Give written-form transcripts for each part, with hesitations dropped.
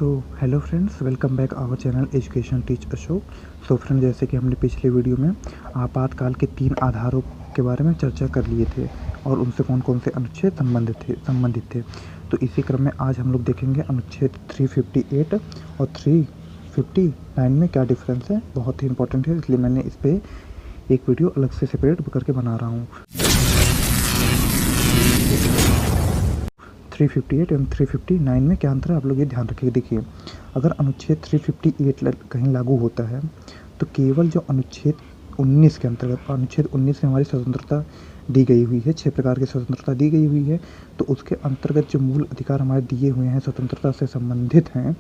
Hello friends, welcome back our channel education teach Ashok. Friends, जैसे कि हमने पिछले वीडियो में आपातकाल के 3 आधारों के बारे में चर्चा कर लिए थे और उनसे कौन कौन से अनुच्छेद संबंधित थे। तो इसी क्रम में आज हम लोग देखेंगे अनुच्छेद 358 और 359 में क्या डिफरेंस है। बहुत ही इंपॉर्टेंट है, इसलिए मैंने इस पर एक वीडियो अलग से सेपरेट करके बना रहा हूँ। 358 एवं 359 में क्या अंतर है, आप लोग ये ध्यान रखिए। देखिए, अगर अनुच्छेद 358 कहीं लागू होता है तो केवल जो अनुच्छेद 19 के अंतर्गत, अनुच्छेद 19 में हमारी स्वतंत्रता दी गई हुई है, 6 प्रकार की स्वतंत्रता दी गई हुई है, तो उसके अंतर्गत जो मूल अधिकार हमारे दिए हुए हैं स्वतंत्रता से संबंधित हैं,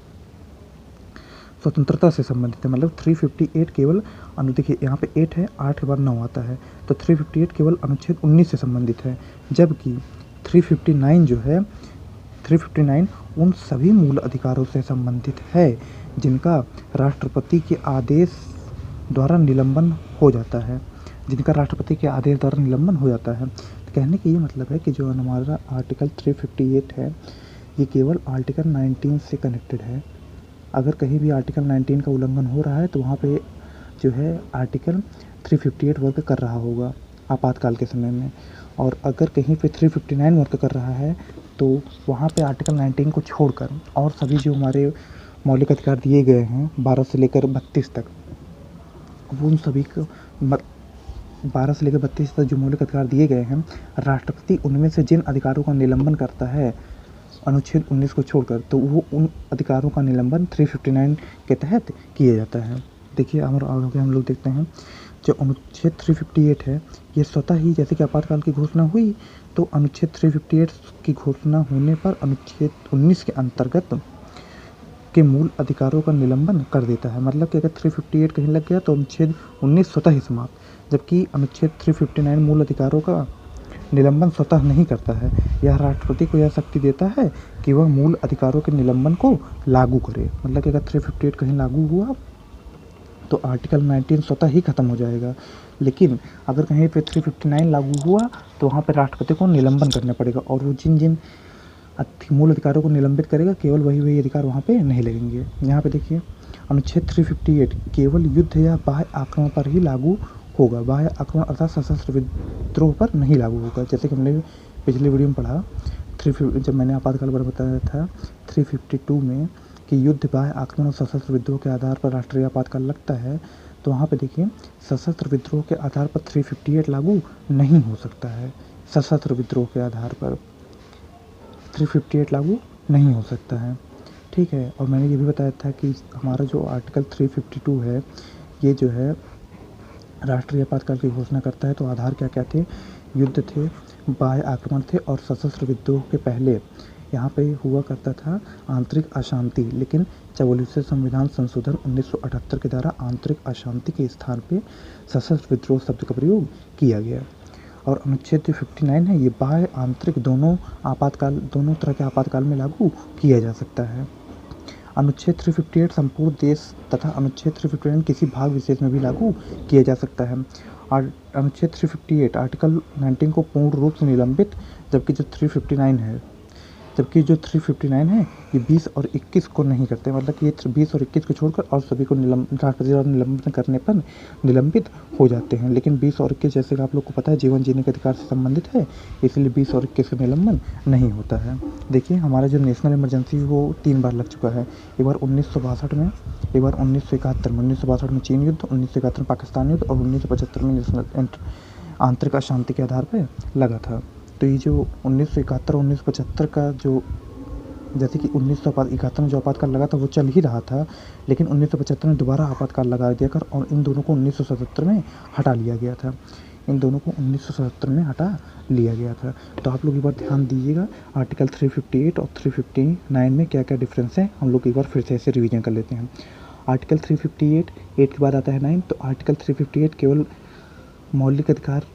स्वतंत्रता से संबंधित है। मतलब 358 केवल देखिए यहाँ पे 8 है, 8 के बाद 9 आता है, तो 358 केवल अनुच्छेद 19 से संबंधित है। जबकि 359 जो है, 359 उन सभी मूल अधिकारों से संबंधित है जिनका राष्ट्रपति के आदेश द्वारा निलंबन हो जाता है, जिनका राष्ट्रपति के आदेश द्वारा निलंबन हो जाता है। तो कहने का ये मतलब है कि जो हमारा आर्टिकल 358 है, ये केवल आर्टिकल 19 से कनेक्टेड है। अगर कहीं भी आर्टिकल 19 का उल्लंघन हो रहा है तो वहाँ पे जो है आर्टिकल 358 वर्क कर रहा होगा आपातकाल के समय में, और अगर कहीं पे 359 वर्क कर रहा है तो वहाँ पे आर्टिकल 19 को छोड़कर और सभी जो हमारे मौलिक अधिकार दिए गए हैं 12 से लेकर 32 तक, वो उन सभी को 12 से लेकर 32 तक जो मौलिक अधिकार दिए गए हैं, राष्ट्रपति उनमें से जिन अधिकारों का निलंबन करता है अनुच्छेद 19 को छोड़कर, तो वो उन अधिकारों का निलंबन 359 के तहत किया जाता है। देखिए, आगे हम लोग देखते हैं जो अनुच्छेद 358 है, ये स्वतः ही जैसे कि आपातकाल की घोषणा हुई तो अनुच्छेद 358 की घोषणा होने पर अनुच्छेद 19 के अंतर्गत के मूल अधिकारों का निलंबन कर देता है। मतलब कि अगर 358 कहीं लग गया तो अनुच्छेद 19 स्वतः ही समाप्त, जबकि अनुच्छेद 359 मूल अधिकारों का निलंबन स्वतः नहीं करता है। यह राष्ट्रपति को यह शक्ति देता है कि वह मूल अधिकारों के निलंबन को लागू करे। मतलब कि अगर 358 कहीं लागू हुआ तो आर्टिकल 19 स्वतः ही खत्म हो जाएगा, लेकिन अगर कहीं पे 359 लागू हुआ तो वहाँ पे राष्ट्रपति को निलंबन करना पड़ेगा, और वो जिन जिन मूल अधिकारों को निलंबित करेगा केवल वही अधिकार वहाँ पे नहीं लगेंगे। यहाँ पे देखिए, अनुच्छेद 358 केवल युद्ध या बाह्य आक्रमण पर ही लागू होगा। बाह्य आक्रमण अर्थात सशस्त्र विद्रोह पर नहीं लागू होगा। जैसे कि हमने पिछले वीडियो में पढ़ा, जब मैंने आपातकाल पर बताया था 352 में कि युद्ध, बाह्य आक्रमण और सशस्त्र विद्रोह के आधार पर राष्ट्रीय आपातकाल लगता है, तो वहाँ पे देखिए सशस्त्र विद्रोह के आधार पर 358 लागू नहीं हो सकता है। सशस्त्र विद्रोह के आधार पर 358 लागू नहीं हो सकता है, ठीक है। और मैंने ये भी बताया था कि हमारा जो आर्टिकल 352 है, ये जो है राष्ट्रीय आपातकाल की घोषणा करता है। तो आधार क्या क्या थे? युद्ध थे, बाह्य आक्रमण थे, और सशस्त्र विद्रोह के पहले यहाँ पे हुआ करता था आंतरिक अशांति, लेकिन 44वें संविधान संशोधन 1978 के द्वारा आंतरिक अशांति के स्थान पे सशस्त्र विद्रोह शब्द का प्रयोग किया गया। और अनुच्छेद 59 है, ये बाह्य आंतरिक दोनों तरह के आपातकाल में लागू किया जा सकता है। अनुच्छेद 358 संपूर्ण देश तथा अनुच्छेद 359 किसी भाग विशेष में भी लागू किया जा सकता है। और अनुच्छेद 358 आर्टिकल 19 को पूर्ण रूप से निलंबित, जबकि जो 359 है ये 20 और 21 को नहीं करते। मतलब कि ये 20 और 21 को छोड़कर और सभी को राष्ट्रपति द्वारा निलंबन करने पर निलंबित हो जाते हैं। लेकिन 20 और 21 जैसे कि आप लोग को पता है जीवन जीने के अधिकार से संबंधित है, इसलिए 20 और 21 का निलंबन नहीं होता है। देखिए, हमारा जो नेशनल इमरजेंसी वो 3 बार लग चुका है। एक बार 1962 में, एक बार 1971 में। 1962 में चीन युद्ध, 1971 में पाकिस्तान युद्ध, और 1975 में नेशनल आंतरिक अशांति के आधार पर लगा था। तो ये जो 1971 और 1975 का जो, जैसे कि 1971 में जो आपातकाल लगा था वो चल ही रहा था, लेकिन 1975 में दोबारा आपातकाल लगा दिया कर और इन दोनों को 1977 में हटा लिया गया था। इन दोनों को 1977 में हटा लिया गया था। तो आप लोग एक बार ध्यान दीजिएगा आर्टिकल 358 और 359 में क्या क्या डिफरेंस है, हम लोग एक बार फिर से ऐसे रिवीजन कर लेते हैं। आर्टिकल 358 8 के बाद आता है 9, तो आर्टिकल 358 केवल मौलिक अधिकार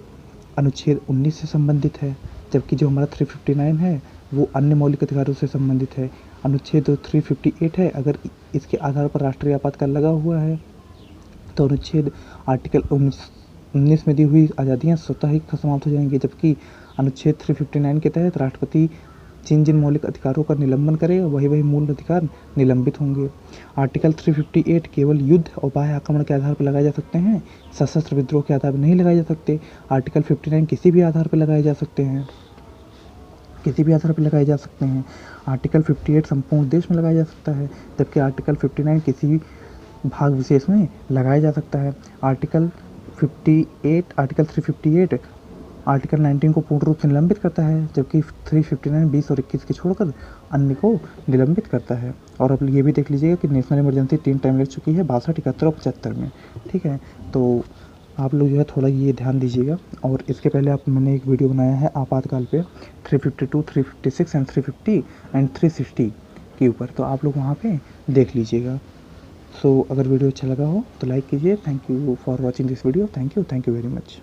अनुच्छेद 19 से संबंधित है, जबकि जो हमारा 359 है वो अन्य मौलिक अधिकारों से संबंधित है। अनुच्छेद 358 है, अगर इसके आधार पर राष्ट्रीय आपातकाल लगा हुआ है तो अनुच्छेद आर्टिकल 19 में दी हुई आज़ादियाँ स्वतः ही समाप्त हो जाएंगी, जबकि अनुच्छेद 359 के तहत राष्ट्रपति जिन मौलिक अधिकारों का निलंबन करेगा वही मूल अधिकार निलंबित होंगे। आर्टिकल 358 केवल युद्ध और बाह्य आक्रमण के आधार पर लगाए जा सकते हैं, सशस्त्र विद्रोह के आधार पर नहीं लगाए जा सकते। आर्टिकल 59 किसी भी आधार पर लगाए जा सकते हैं, किसी भी आधार पर लगाए जा सकते हैं। आर्टिकल 58 संपूर्ण देश में लगाया जा सकता है, जबकि आर्टिकल 59 किसी भी भाग विशेष में लगाया जा सकता है। आर्टिकल 358 आर्टिकल 19 को पूर्ण रूप से निलंबित करता है, जबकि 359 20 और 21 के छोड़कर अन्य को निलंबित करता है। और अब ये भी देख लीजिएगा कि नेशनल इमरजेंसी 3 टाइम लग चुकी है, 62, 71 और 75 में। ठीक है, तो आप लोग जो है थोड़ा ये ध्यान दीजिएगा। और इसके पहले मैंने एक वीडियो बनाया है आपातकाल पे 352, 356 एंड 350 एंड 360 के ऊपर, तो आप लोग वहाँ पे देख लीजिएगा। सो अगर वीडियो अच्छा लगा हो तो लाइक कीजिए। Thank you for watching this video. Thank you very much.